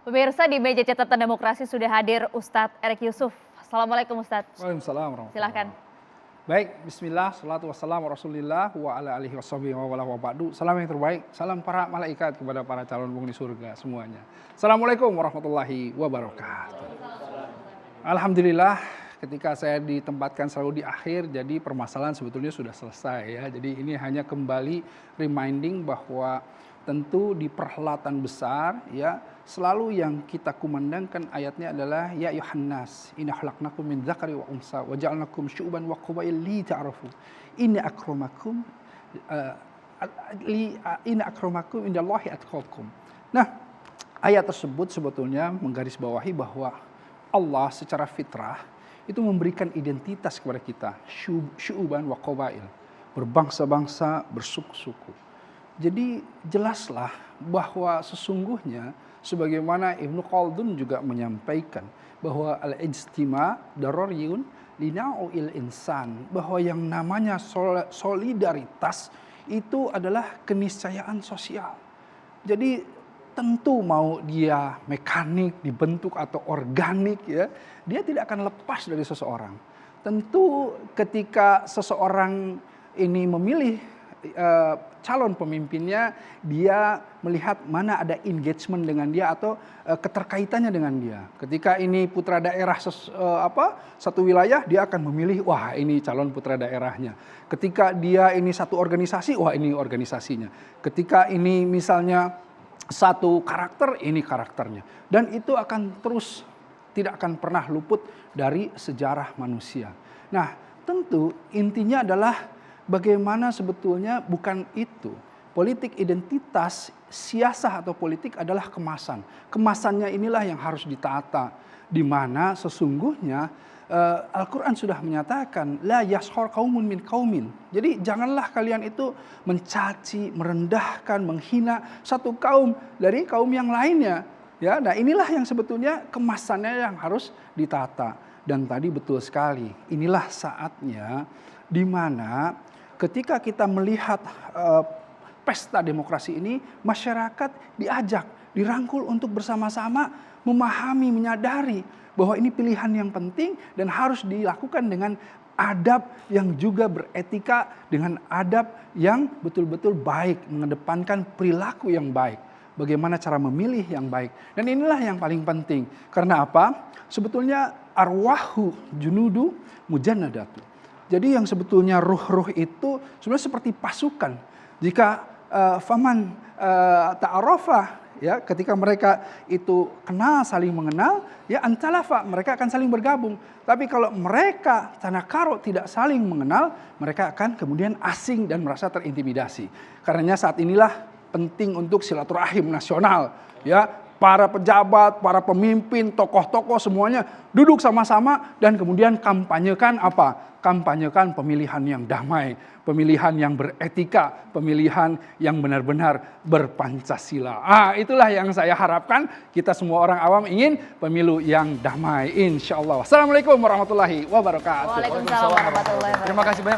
Pemirsa, di meja catatan demokrasi sudah hadir Ustadz Erick Yusuf. Assalamualaikum Ustadz. Waalaikumsalam warahmatullahi Silahkan. Baik, bismillah, salatu wassalamu rasulillah wa ala alihi washabihi wa wala wa ba'du. Salam yang terbaik, salam para malaikat kepada para calon penghuni surga semuanya. Assalamualaikum warahmatullahi wabarakatuh. Alhamdulillah, ketika saya ditempatkan selalu di akhir, jadi permasalahan sebetulnya sudah selesai ya. Jadi ini hanya kembali reminding bahwa tentu di perhelatan besar ya, selalu yang kita kumandangkan ayatnya adalah ya ayuhannas inna khalaqnakum min dzakari wa unsa wa ja'alnakum syu'uban wa qabail li ta'arafu inna akramakum indallahi atqakum. Nah, ayat tersebut sebetulnya menggarisbawahi bahwa Allah secara fitrah itu memberikan identitas kepada kita, syu'uban wa qabail, berbangsa-bangsa, bersuku-suku. Jadi jelaslah bahwa sesungguhnya sebagaimana Ibnu Khaldun juga menyampaikan bahwa al-ijtima darariyun lina'u'il insan, bahwa yang namanya solidaritas itu adalah keniscayaan sosial. Jadi tentu mau dia mekanik, dibentuk atau organik ya, dia tidak akan lepas dari seseorang. Tentu ketika seseorang ini memilih calon pemimpinnya, dia melihat mana ada engagement dengan dia atau keterkaitannya dengan dia. Ketika ini putra daerah satu wilayah, dia akan memilih wah ini calon putra daerahnya. Ketika dia ini satu organisasi, wah ini organisasinya. Ketika ini misalnya satu karakter, ini karakternya. Dan itu akan terus tidak akan pernah luput dari sejarah manusia. Nah, tentu intinya adalah bagaimana sebetulnya bukan itu. Politik identitas, siasah atau politik adalah kemasan. Kemasannya inilah yang harus ditata. Di mana sesungguhnya Al-Quran sudah menyatakan la yashkhar qaumun min qaumin. Jadi janganlah kalian itu mencaci, merendahkan, menghina satu kaum dari kaum yang lainnya. Ya, nah inilah yang sebetulnya kemasannya yang harus ditata. Dan tadi betul sekali, inilah saatnya di mana ketika kita melihat pesta demokrasi ini, masyarakat diajak, dirangkul untuk bersama-sama memahami, menyadari bahwa ini pilihan yang penting dan harus dilakukan dengan adab yang juga beretika, dengan adab yang betul-betul baik, mengedepankan perilaku yang baik. Bagaimana cara memilih yang baik. Dan inilah yang paling penting. Karena apa? Sebetulnya arwahu junudu mujannadatu. Jadi yang sebetulnya ruh-ruh itu sebenarnya seperti pasukan. Jika faman ta'arafa, ya, ketika mereka itu kenal, saling mengenal, ya antalafa, mereka akan saling bergabung. Tapi kalau mereka tanakaro, tidak saling mengenal, mereka akan kemudian asing dan merasa terintimidasi. Karenanya saat inilah penting untuk silaturahim nasional, ya. Para pejabat, para pemimpin, tokoh-tokoh semuanya duduk sama-sama dan kemudian kampanyekan apa? Kampanyekan pemilihan yang damai, pemilihan yang beretika, pemilihan yang benar-benar berpancasila. Itulah yang saya harapkan. Kita semua orang awam ingin pemilu yang damai, insya Allah. Assalamualaikum warahmatullahi wabarakatuh. Waalaikumsalam warahmatullahi wabarakatuh. Terima kasih banyak.